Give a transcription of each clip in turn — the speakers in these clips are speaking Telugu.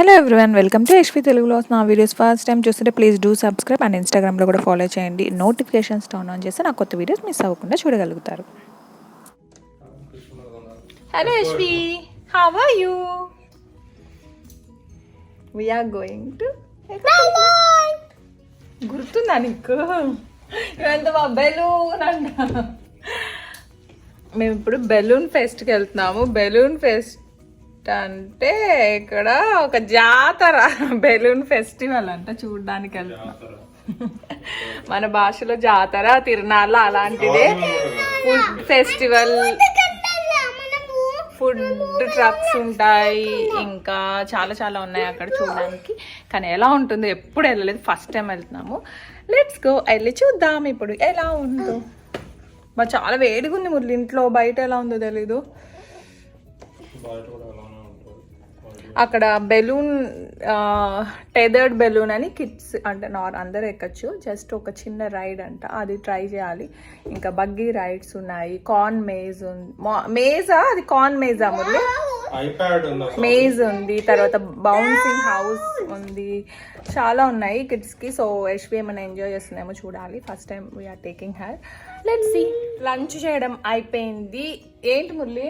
Hello everyone, welcome to HP తెలుగులో. నా వీడియోస్ ఫస్ట్ టైం చూస్తుంటే ప్లీజ్ డూ సబ్స్క్రైబ్ అండ్ ఇన్స్టాగ్రామ్లో కూడా ఫాలో చేయండి. నోటిఫికేషన్స్ టర్న్ ఆన్ చేస్తే నా కొత్త వీడియోస్ మిస్ అవ్వకుండా చూడగలుగుతారు. Hello HP, how are you? We are going to గుర్తుందా నీకు? ఇవంతా మా బెలూన్ అంట. మేము ఇప్పుడు బెలూన్ ఫెస్ట్కి వెళ్తున్నాము. బెలూన్ ఫెస్ట్ అంటే ఇక్కడ ఒక జాతర, బెలూన్ ఫెస్టివల్ అంట, చూడడానికి వెళ్తున్నాం. మన భాషలో జాతర, తిరునాళ్ళ అలాంటిదే. ఫుడ్ ఫెస్టివల్, ఫుడ్ ట్రక్స్ ఉంటాయి, ఇంకా చాలా చాలా ఉన్నాయి అక్కడ చూడడానికి. కానీ ఎలా ఉంటుందో ఎప్పుడు వెళ్ళలేదు, ఫస్ట్ టైం వెళ్తున్నాము. లెట్స్ గో, వెళ్ళి చూద్దాం ఇప్పుడు ఎలా ఉందో. మరి చాలా వేడిగా ఉంది మురళి ఇంట్లో, బయట ఎలా ఉందో తెలీదు. అక్కడ బెలూన్, టెదర్డ్ బెలూన్ అని కిడ్స్ అంటే అందరూ ఎక్కచ్చు, జస్ట్ ఒక చిన్న రైడ్ అంట, అది ట్రై చేయాలి. ఇంకా బగ్గీ రైడ్స్ ఉన్నాయి, కార్న్ మేజ్ ఉంది. మేజా అది? కార్న్ మేజా మురళి? మేజ్ ఉంది, తర్వాత బౌన్సింగ్ హౌస్ ఉంది, చాలా ఉన్నాయి కిడ్స్కి. సో HP ఏమైనా ఎంజాయ్ చేస్తుందేమో చూడాలి. First time we're taking her. Let's see. Lunch చేయడం అయిపోయింది. ఏంటి మురళి?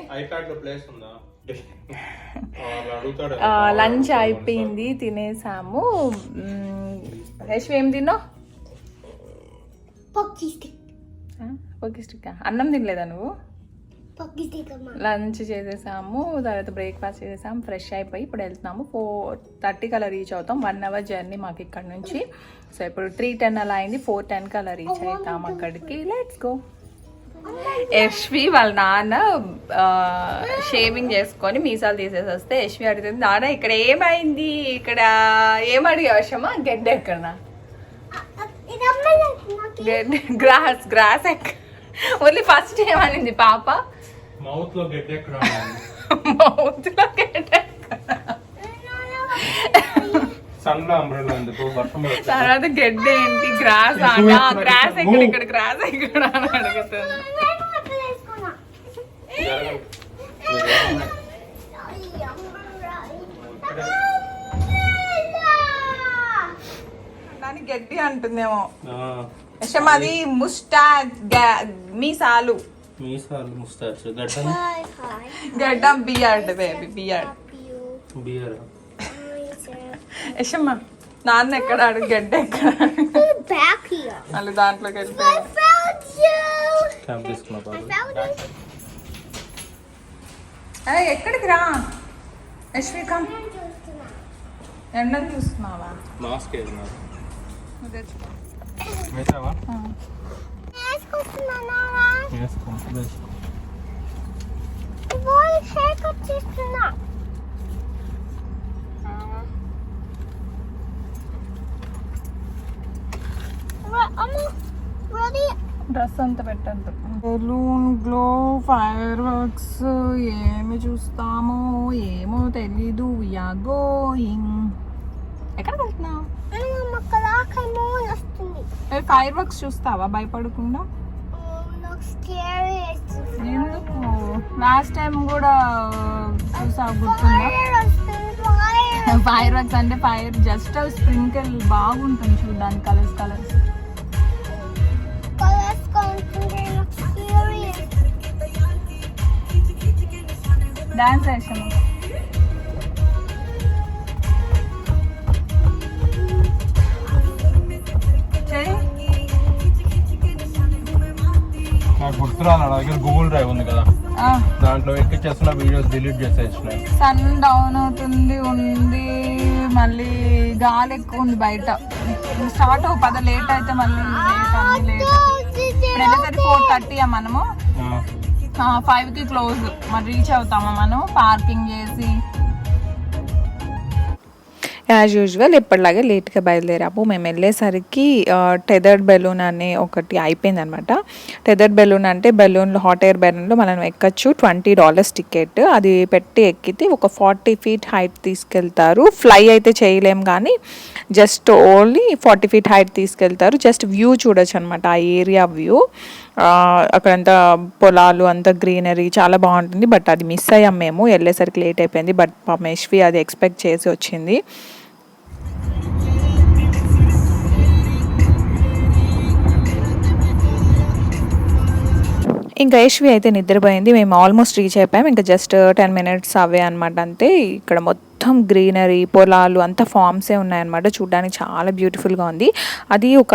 లంచ్ అయిపోయింది, తినేసాము. HP ఏం తిన్నావు? పొక్కి స్టిక్. అన్నం తినలేదా నువ్వు? లంచ్ చేసేసాము, తర్వాత బ్రేక్ఫాస్ట్ చేసేసాము, ఫ్రెష్ అయిపోయి ఇప్పుడు వెళ్తున్నాము. 4:30 కల్లా రీచ్ అవుతాం. 1 అవర్ జర్నీ మాకు ఇక్కడ నుంచి. సో ఇప్పుడు 3:10 అలా అయింది, 4:10 కల్లా రీచ్ అవుతాం అక్కడికి. Let's go. HP వాళ్ళ నాన్న షేవింగ్ చేసుకొని మీసాలు తీసేసి వస్తే HP అడుగుతుంది, నాన్న ఇక్కడ ఏమైంది, ఇక్కడ ఏమడిగావమ్మా? గడ్డ ఎక్కడనా? గ్రాస్ ఎక్క. ఓన్లీ ఫస్ట్ ఏమనింది పాప? మౌత్ లో గడ్డ ఎక్కడ? తర్వాత గడ్డ ఏంటి, గ్రాస్ అన్నా, గ్రాస్ ఎక్కడ, ఇక్కడ గ్రాస్ ఎక్కడ అని అడుగుతుంది. దాన్ని గడ్డి అంటుందేమో. అది ముస్టాచ్, మీసాలు. గడ్డం బియర్డ్ బేబీ, బియర్డ్. యశమ్మ నాన్న ఎక్కడ అడుగు, గడ్డ ఎక్కడ? మళ్ళీ దాంట్లోకి వెళ్ళిపోయాడు. ఎక్కడికి రా యశ్వికం? ఎండలు చూస్తున్నావా? డ్రెస్ అంతా పెట్టద్దు. బెలూన్ గ్లో, ఫైర్ వర్క్స్, ఏమి చూస్తామో ఏమో తెలీదు. We're going. ఎక్కడికి వెళ్తున్నావు? ఫైర్ వర్క్స్ చూస్తావా భయపడకుండా? ఎందుకు? లాస్ట్ టైం కూడా చూసావు, గుర్తుందా? ఫైర్ వర్క్స్ అంటే ఫైర్ జస్ట్ స్ప్రింకిల్ బాగుంటుంది చూడడానికి, కలర్స్ కలర్స్. డాన్స్ వేసాము. నాకు గుర్తురాలి, నా దగ్గర గూగుల్ డ్రైవ్ ఉంది కదా, దాంట్లో ఎక్కిచ్చేస్తున్న వీడియోస్ డిలీట్ చేసేసిన. సన్ డౌన్ అవుతుంది ఉంది, మళ్ళీ గాలి ఎక్కువ ఉంది బయట. స్టార్ట్ 10 లేట్ అయితే మళ్ళీ లేట్. ఇప్పుడు వెళ్ళేసరికి 4:30 మనము 5కి క్లోజ్. మరి రీచ్ అవుతామా మనం పార్కింగ్ చేసి? యాజ్ యూజువల్ ఎప్పటిలాగే లేట్గా బయలుదేరాము. మేము వెళ్ళేసరికి టెదర్డ్ బెలూన్ అనే ఒకటి అయిపోయింది అనమాట. టెదర్డ్ బెలూన్ అంటే బెలూన్లో హాట్ ఎయిర్ బెలూన్లో మనం ఎక్కచ్చు. $20 టికెట్. అది పెట్టి ఎక్కితే ఒక 40 feet హైట్ తీసుకెళ్తారు. ఫ్లై అయితే చేయలేం కానీ జస్ట్ ఓన్లీ 40 feet హైట్ తీసుకెళ్తారు. జస్ట్ వ్యూ చూడొచ్చు అనమాట, ఆ ఏరియా వ్యూ. అక్కడంతా పొలాలు, అంతా గ్రీనరీ చాలా బాగుంటుంది. బట్ అది మిస్ అయ్యాం మేము, వెళ్ళేసరికి లేట్ అయిపోయింది. బట్ యశ్వి అది ఎక్స్పెక్ట్ చేసి వచ్చింది. ఇంకా యశ్వి అయితే నిద్రపోయింది. మేము ఆల్మోస్ట్ రీచ్ అయిపోయాం. ఇంకా జస్ట్ 10 minutes అవే అనమాట అంతే. ఇక్కడ మొత్తం గ్రీనరీ, పొలాలు, అంతా ఫార్మ్సే ఉన్నాయన్నమాట. చూడడానికి చాలా బ్యూటిఫుల్గా ఉంది. అది ఒక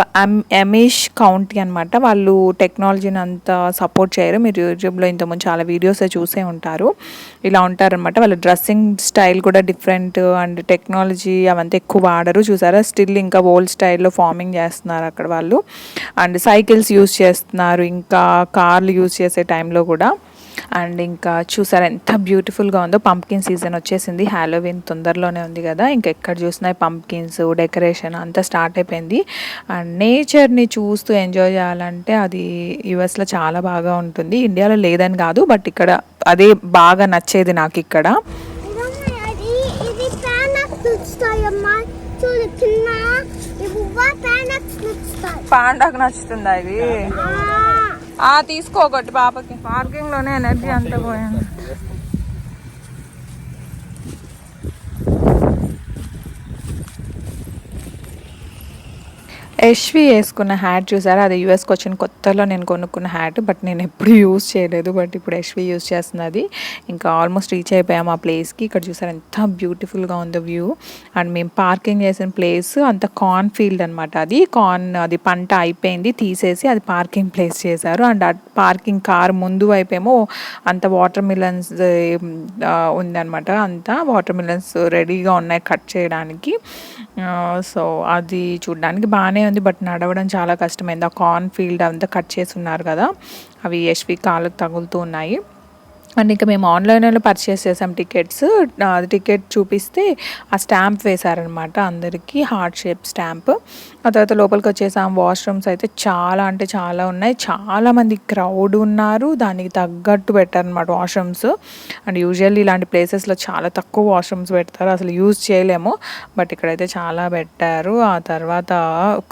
అమీష్ కౌంటీ అనమాట. వాళ్ళు టెక్నాలజీని అంతా సపోర్ట్ చేయరు. మీరు యూట్యూబ్లో ఇంతకుముందు చాలా వీడియోస్ చూసే ఉంటారు. ఇలా ఉంటారనమాట. వాళ్ళ డ్రెస్సింగ్ స్టైల్ కూడా డిఫరెంట్ అండ్ టెక్నాలజీ అవంతా ఎక్కువ వాడరు. చూసారా, స్టిల్ ఇంకా ఓల్డ్ స్టైల్లో ఫార్మింగ్ చేస్తున్నారు అక్కడ వాళ్ళు. అండ్ సైకిల్స్ యూస్ చేస్తున్నారు, ఇంకా కార్లు యూస్ చేసే టైంలో కూడా. అండ్ ఇంకా చూసారా ఎంత బ్యూటిఫుల్గా ఉందో. పంప్కిన్ సీజన్ వచ్చేసింది, హ్యాలోవిన్ తొందరలోనే ఉంది కదా. ఇంకా ఎక్కడ చూసినా పంప్కిన్స్, డెకరేషన్ అంతా స్టార్ట్ అయిపోయింది. అండ్ నేచర్ని చూస్తూ ఎంజాయ్ చేయాలంటే అది యుఎస్లో చాలా బాగా ఉంటుంది. ఇండియాలో లేదని కాదు, బట్ ఇక్కడ అదే బాగా నచ్చేది నాకు ఇక్కడ. పాండాకు నచ్చుతుందా ఇది? తీసుకో ఒకటి పాపకి. పార్కింగ్ లోనే ఎనర్జీ అంతా పోయింది. యశ్వి వేసుకున్న హ్యాట్ చూసారా, అది యూఎస్కి వచ్చిన కొత్తలో నేను కొనుక్కున్న హ్యాట్. బట్ నేను ఎప్పుడు యూస్ చేయలేదు, బట్ ఇప్పుడు యశ్వి యూస్ చేస్తున్నది. ఇంకా ఆల్మోస్ట్ రీచ్ అయిపోయాము ఆ ప్లేస్కి. ఇక్కడ చూసారా ఎంత బ్యూటిఫుల్గా ఉందో వ్యూ. అండ్ మేము పార్కింగ్ చేసిన ప్లేస్ అంత కార్న్ ఫీల్డ్ అనమాట. అది పంట అయిపోయింది, తీసేసి అది పార్కింగ్ ప్లేస్ చేశారు. అండ్ ఆ పార్కింగ్ కార్ ముందు వైపేమో అంత వాటర్ మిలన్స్ ఉందన్నమాట. అంతా వాటర్ మిలన్స్ రెడీగా ఉన్నాయి కట్ చేయడానికి. సో అది చూడడానికి బాగానే ఉంది, బట్ నడవడం చాలా కష్టమైంది. ఆ కార్న్ ఫీల్డ్ అంతా కట్ చేసి ఉన్నారు కదా, అవి యశ్వి కాళ్ళకు తగులుతూ ఉన్నాయి. అండ్ ఇంకా మేము ఆన్లైన్లో పర్చేస్ చేసాం టికెట్స్. టికెట్ చూపిస్తే ఆ స్టాంప్ వేశారనమాట అందరికీ, హార్ట్ షేప్ స్టాంప్. ఆ తర్వాత లోపలికి వచ్చేసాం. వాష్రూమ్స్ అయితే చాలా అంటే చాలా ఉన్నాయి. చాలామంది క్రౌడ్ ఉన్నారు, దానికి తగ్గట్టు పెట్టారనమాట వాష్రూమ్స్. అండ్ యూజువల్లీ ఇలాంటి ప్లేసెస్లో చాలా తక్కువ వాష్రూమ్స్ పెడతారు, అసలు యూజ్ చేయలేము. బట్ ఇక్కడైతే చాలా పెట్టారు. ఆ తర్వాత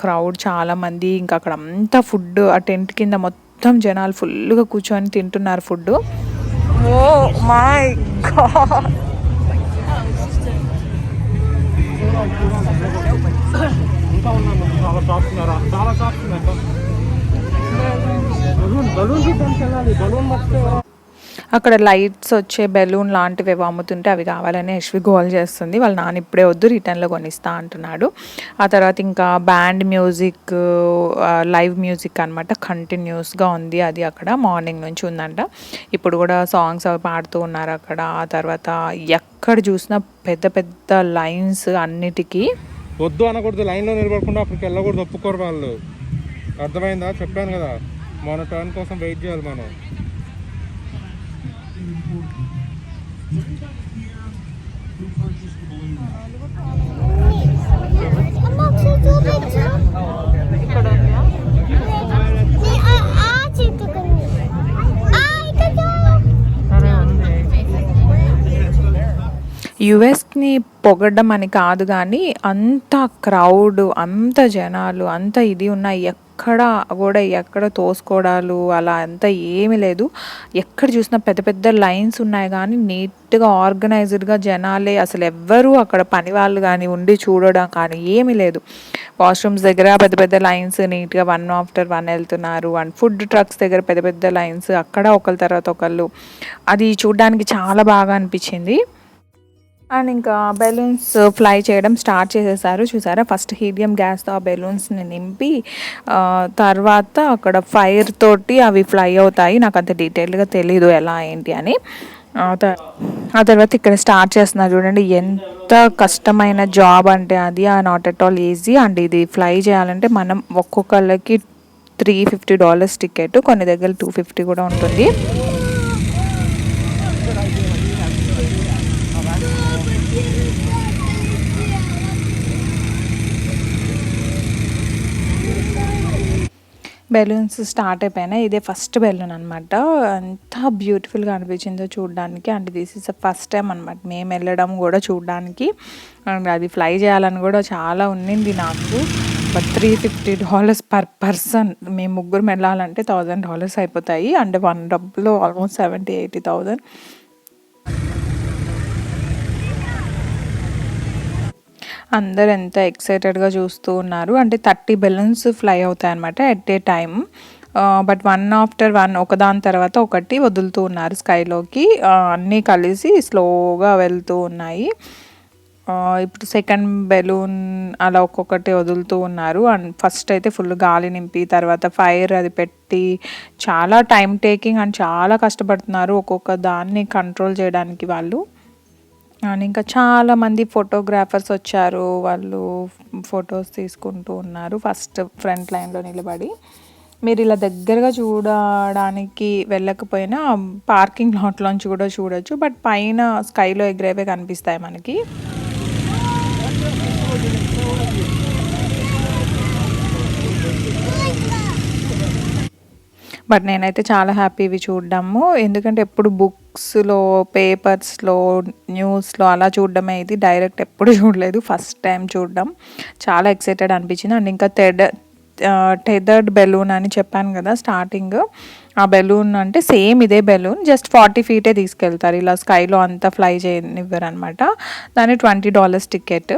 క్రౌడ్ చాలామంది. ఇంకా అక్కడ అంతా ఫుడ్, ఆ టెంట్ కింద మొత్తం జనాలు ఫుల్గా కూర్చొని తింటున్నారు ఫుడ్. Oh my god. అక్కడ లైట్స్ వచ్చే బెలూన్ లాంటివి అమ్ముతుంటే అవి కావాలని యశ్వి గోల్ చేస్తుంది. వాళ్ళ నాన్న ఇప్పుడే వద్దు, రిటర్న్లో కొనిస్తా అంటున్నాడు. ఆ తర్వాత ఇంకా బ్యాండ్ మ్యూజిక్, లైవ్ మ్యూజిక్ అనమాట, కంటిన్యూస్గా ఉంది. అది అక్కడ మార్నింగ్ నుంచి ఉందంట. ఇప్పుడు కూడా సాంగ్స్ అవి పాడుతూ ఉన్నారు అక్కడ. ఆ తర్వాత ఎక్కడ చూసినా పెద్ద పెద్ద లైన్స్ అన్నిటికీ. వద్దు అనకూడదు, లైన్లో నిలబడకుండా అక్కడికి వెళ్ళకూడదు, ఒప్పుకోరు వాళ్ళు. అర్థమైందా? చెప్పాను కదా, మన టర్న్ కోసం వెయిట్ చేయాలి మనం. యుఎస్ని పొగడ్డం అని కాదు కానీ అంత క్రౌడ్, అంత జనాలు, అంత ఇది ఉన్నాయి. ఎక్కడ తోసుకోవడాలు అలా అంతా ఏమీ లేదు. ఎక్కడ చూసినా పెద్ద పెద్ద లైన్స్ ఉన్నాయి కానీ నీట్గా ఆర్గనైజ్డ్గా జనాలే. అసలు ఎవ్వరూ అక్కడ పని వాళ్ళు కానీ ఉండి చూడడం కానీ ఏమీ లేదు. వాష్రూమ్స్ దగ్గర పెద్ద పెద్ద లైన్స్, నీట్గా 1 after 1 వెళ్తున్నారు. అండ్ ఫుడ్ ట్రక్స్ దగ్గర పెద్ద పెద్ద లైన్స్, అక్కడ ఒకళ్ళ తర్వాత ఒకళ్ళు. అది చూడడానికి చాలా బాగా అనిపించింది. అండ్ ఇంకా బెలూన్స్ ఫ్లై చేయడం స్టార్ట్ చేసేసారు. చూసారా, ఫస్ట్ హీలియం గ్యాస్తో ఆ బెలూన్స్ని నింపి తర్వాత అక్కడ ఫైర్ తోటి అవి ఫ్లై అవుతాయి. నాకు అంత డీటెయిల్గా తెలీదు ఎలా ఏంటి అని. ఆ తర్వాత ఇక్కడ స్టార్ట్ చేస్తున్నారు. చూడండి ఎంత కష్టమైన జాబ్ అంటే అది, not at all easy. And ఇది ఫ్లై చేయాలంటే మనం ఒక్కొక్కళ్ళకి $350 టికెట్, కొన్ని దగ్గర 250 కూడా ఉంటుంది. బెలూన్స్ స్టార్ట్ అయిపోయినాయి. ఇదే ఫస్ట్ బెలూన్ అనమాట. ఎంత బ్యూటిఫుల్గా అనిపించిందో చూడడానికి. And this is the first time అనమాట మేము వెళ్ళడం కూడా చూడడానికి. అండ్ అది ఫ్లై చేయాలని కూడా చాలా ఉన్నింది నాకు. But $350 per person. మేము ముగ్గురు వెళ్ళాలంటే $1000 అయిపోతాయి. అంటే వన్ డబ్బులో ఆల్మోస్ట్ 70,000-80,000. అందరు ఎంత ఎక్సైటెడ్గా చూస్తూ ఉన్నారు. అంటే 30 బెలూన్స్ ఫ్లై అవుతాయి అనమాట at a time. But one after one ఒకదాని తర్వాత ఒకటి వదులుతూ ఉన్నారు స్కైలోకి. అన్నీ కలిసి స్లోగా వెళ్తూ ఉన్నాయి. ఇప్పుడు సెకండ్ బెలూన్ అలా ఒక్కొక్కటి వదులుతూ ఉన్నారు. అండ్ ఫస్ట్ అయితే ఫుల్ గాలి నింపి తర్వాత ఫైర్ అది పెట్టి చాలా టైం టేకింగ్ అండ్ చాలా కష్టపడుతున్నారు ఒక్కొక్క దాన్ని కంట్రోల్ చేయడానికి వాళ్ళు. అండ్ ఇంకా చాలామంది ఫోటోగ్రాఫర్స్ వచ్చారు. వాళ్ళు ఫొటోస్ తీసుకుంటూ ఉన్నారు ఫస్ట్ ఫ్రంట్ లైన్లో నిలబడి. మీరు ఇలా దగ్గరగా చూడడానికి వెళ్ళకపోయినా పార్కింగ్ లాట్లోంచి కూడా చూడొచ్చు. బట్ పైన స్కైలో ఎగిరేవే కనిపిస్తాయి మనకి. బట్ నేనైతే చాలా హ్యాపీ ఇవి చూడడము. ఎందుకంటే ఎప్పుడు బుక్స్లో, పేపర్స్లో, న్యూస్లో అలా చూడడమే, ఇది డైరెక్ట్ ఎప్పుడు చూడలేదు. ఫస్ట్ టైం చూడడం చాలా ఎక్సైటెడ్ అనిపించింది. అండ్ ఇంకా టెదర్డ్ బెలూన్ అని చెప్పాను కదా స్టార్టింగ్. ఆ బెలూన్ అంటే సేమ్ ఇదే బెలూన్, జస్ట్ 40 feet తీసుకెళ్తారు. ఇలా స్కైలో అంతా ఫ్లై చేయనివ్వరు అనమాట. దాని $20 టికెట్,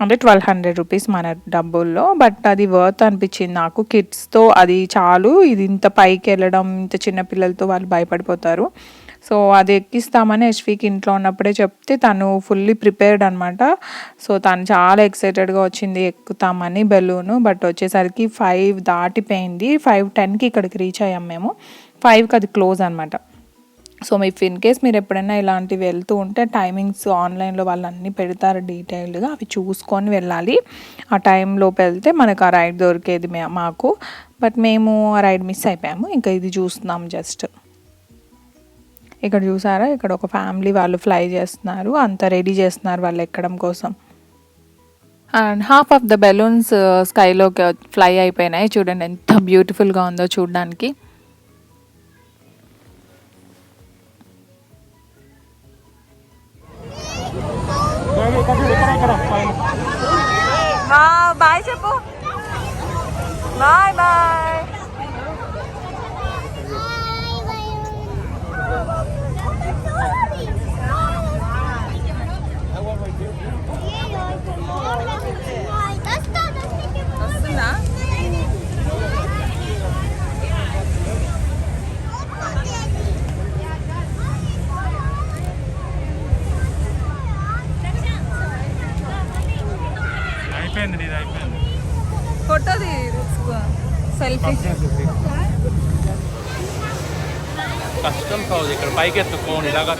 అంటే 1200 రూపీస్ మన డబ్బుల్లో. బట్ అది వర్త్ అనిపించింది నాకు. కిడ్స్తో అది చాలు. ఇది ఇంత పైకి వెళ్ళడం, ఇంత చిన్న పిల్లలతో వాళ్ళు భయపడిపోతారు. సో అది ఎక్కిస్తామని యశ్వికి ఇంట్లో ఉన్నప్పుడే చెప్తే తను ఫుల్లీ ప్రిపేర్డ్ అనమాట. సో తను చాలా ఎక్సైటెడ్గా వచ్చింది ఎక్కుతామని బెలూను. బట్ వచ్చేసరికి 5 దాటిపోయింది. 5:10కి ఇక్కడికి రీచ్ అయ్యాం మేము. 5కి అది క్లోజ్ అనమాట. సో ఇఫ్ ఇన్ కేస్ మీరు ఎప్పుడైనా ఇలాంటివి వెళ్తూ ఉంటే టైమింగ్స్ ఆన్లైన్లో వాళ్ళు అన్నీ పెడతారు డీటెయిల్డ్గా, అవి చూసుకొని వెళ్ళాలి. ఆ టైంలోపు వెళ్తే మనకు ఆ రైడ్ దొరికేది మాకు. బట్ మేము ఆ రైడ్ మిస్ అయిపోయాము. ఇంకా ఇది చూస్తున్నాం జస్ట్. ఇక్కడ చూసారా, ఇక్కడ ఒక ఫ్యామిలీ వాళ్ళు ఫ్లై చేస్తున్నారు. అంతా రెడీ చేస్తున్నారు వాళ్ళు ఎక్కడం కోసం. And half of the balloons స్కైలోకి ఫ్లై అయిపోయినాయి. చూడండి ఎంత బ్యూటిఫుల్గా ఉందో చూడడానికి. బాయ్ చెప్పు. Bye bye. వస్తుందా? అయిపోయింది. Photo selfie. కష్టం కాదు ఇక్కడ పైకి ఎత్తుకోండి ఇలాగా.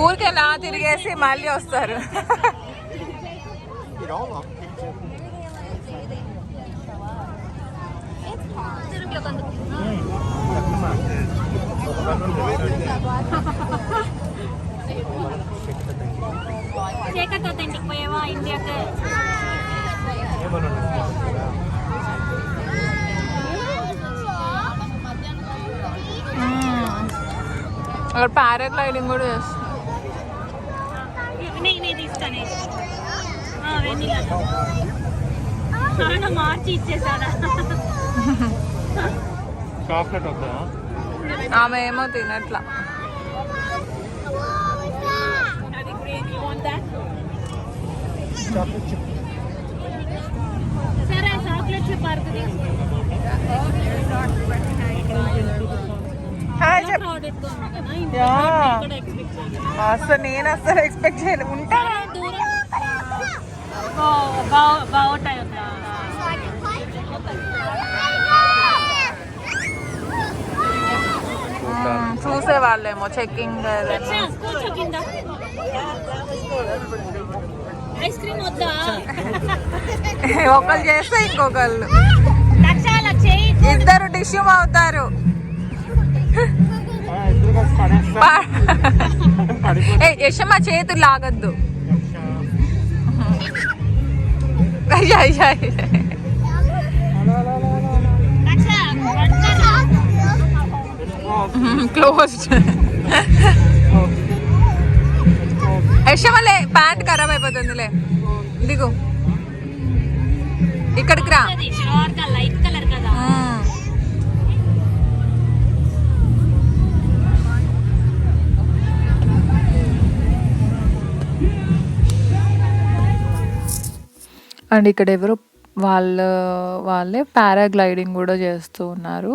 ఊరికెలా తిరిగేసి మళ్ళీ వస్తారు. అక్కడ పారాగ్లైడింగ్ కూడా చేస్తారు. మార్చి ఇచ్చేసాడా? చాక్లెట్ వద్దా? ఆమె ఏమో తినట్లా. సరే చాక్లెట్ పడుతుంది. అసలు నేను అసలు ఎక్స్పెక్ట్ చేయలేదు. ఉంటారా? బాగుంటాయి. చూసే వాళ్ళేమో చెక్కింగ్. ఐస్ క్రీమ్ వద్దా? ఒకళ్ళు చేస్తే ఇంకొకళ్ళు లక్షల చేయి ఇద్దరు టిష్యూ అవుతారు. ఏ యశమ్మ చేతులు లాగద్దు. క్లోజ్డ్. యశమలే ప్యాంట్ ఖరాబ్ అయిపోతుందిలే. దిగు ఇక్కడికి రా. లైట్ కలర్ కదా. అండ్ ఇక్కడ ఎవరో వాళ్ళే పారాగ్లైడింగ్ కూడా చేస్తూ ఉన్నారు.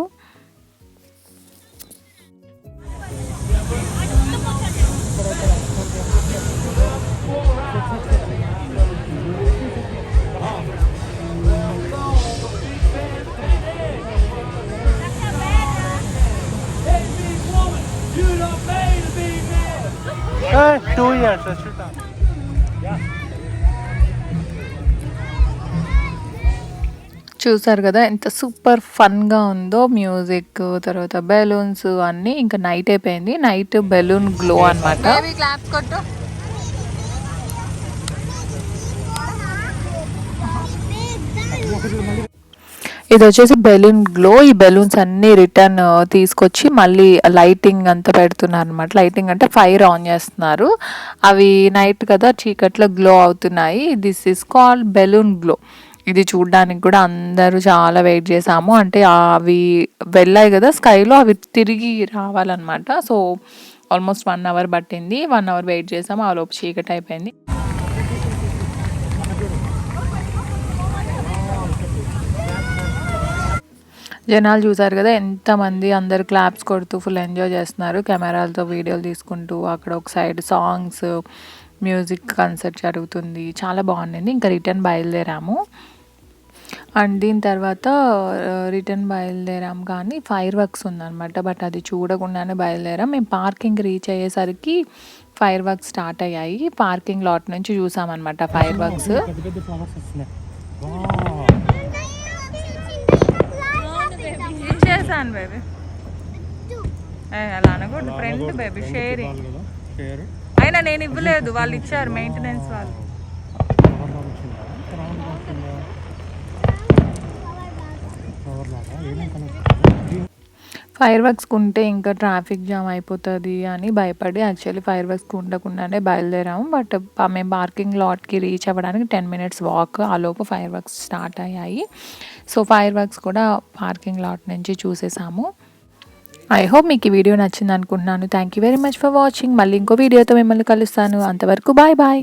Hey, 2 years. చూసారు కదా ఎంత సూపర్ ఫన్గా ఉందో. మ్యూజిక్, తర్వాత బెలూన్స్ అన్నీ. ఇంకా నైట్ అయిపోయింది. నైట్ బెలూన్ గ్లో అనమాట. ఇది వచ్చేసి బెలూన్ గ్లో. ఈ బెలూన్స్ అన్నీ రిటర్న్ తీసుకొచ్చి మళ్ళీ లైటింగ్ అంతా పెడుతున్నారు అనమాట. లైటింగ్ అంటే ఫైర్ ఆన్ చేస్తున్నారు. అవి నైట్ కదా చీకట్లో గ్లో అవుతున్నాయి. This is called balloon glow. ఇది చూడడానికి కూడా అందరూ చాలా వెయిట్ చేసాము. అంటే అవి వెళ్ళాయి కదా స్కైలో, అవి తిరిగి రావాలన్నమాట. సో ఆల్మోస్ట్ 1 అవర్ పట్టింది. 1 అవర్ వెయిట్ చేసాము. ఆ లోపు చీకటి అయిపోయింది. జనాలు చూసారు కదా ఎంతమంది, అందరు క్లాప్స్ కొడుతూ ఫుల్ ఎంజాయ్ చేస్తున్నారు. కెమెరాలతో వీడియోలు తీసుకుంటూ. అక్కడ ఒక సైడ్ సాంగ్స్, మ్యూజిక్ కన్సర్ట్ జరుగుతుంది. చాలా బాగుండింది. ఇంకా రిటర్న్ బయలుదేరాము. అండ్ దీని తర్వాత రిటర్న్ బయలుదేరాం కానీ ఫైర్ వర్క్స్ ఉందన్నమాట. బట్ అది చూడకుండానే బయలుదేరాం. మేము పార్కింగ్ రీచ్ అయ్యేసరికి ఫైర్ వర్క్స్ స్టార్ట్ అయ్యాయి. పార్కింగ్ లాట్ నుంచి చూసామన్నమాట ఫైర్ వర్క్స్. ఇచ్చేసాను బేబీ. అలా అనకూడదు. Friend baby, sharing. అయినా నేను ఇవ్వలేదు, వాళ్ళు ఇచ్చారు మెయింటెనెన్స్ వాళ్ళు. ఫైర్ వర్క్స్కి ఉంటే ఇంకా ట్రాఫిక్ జామ్ అయిపోతుంది అని భయపడి యాక్చువల్లీ ఫైర్ వర్క్స్కి ఉండకుండానే బయలుదేరాము. బట్ మేము పార్కింగ్ లాట్కి రీచ్ అవ్వడానికి 10 minutes వాక్. ఆలోపు ఫైర్ వర్క్స్ స్టార్ట్ అయ్యాయి. సో ఫైర్ వర్క్స్ కూడా పార్కింగ్ లాట్ నుంచి చూసేసాము. ఐ హోప్ మీకు ఈ వీడియో నచ్చింది అనుకుంటున్నాను. Thank you very much for watching. మళ్ళీ ఇంకో వీడియోతో మిమ్మల్ని కలుస్తాను. అంతవరకు బాయ్ బాయ్.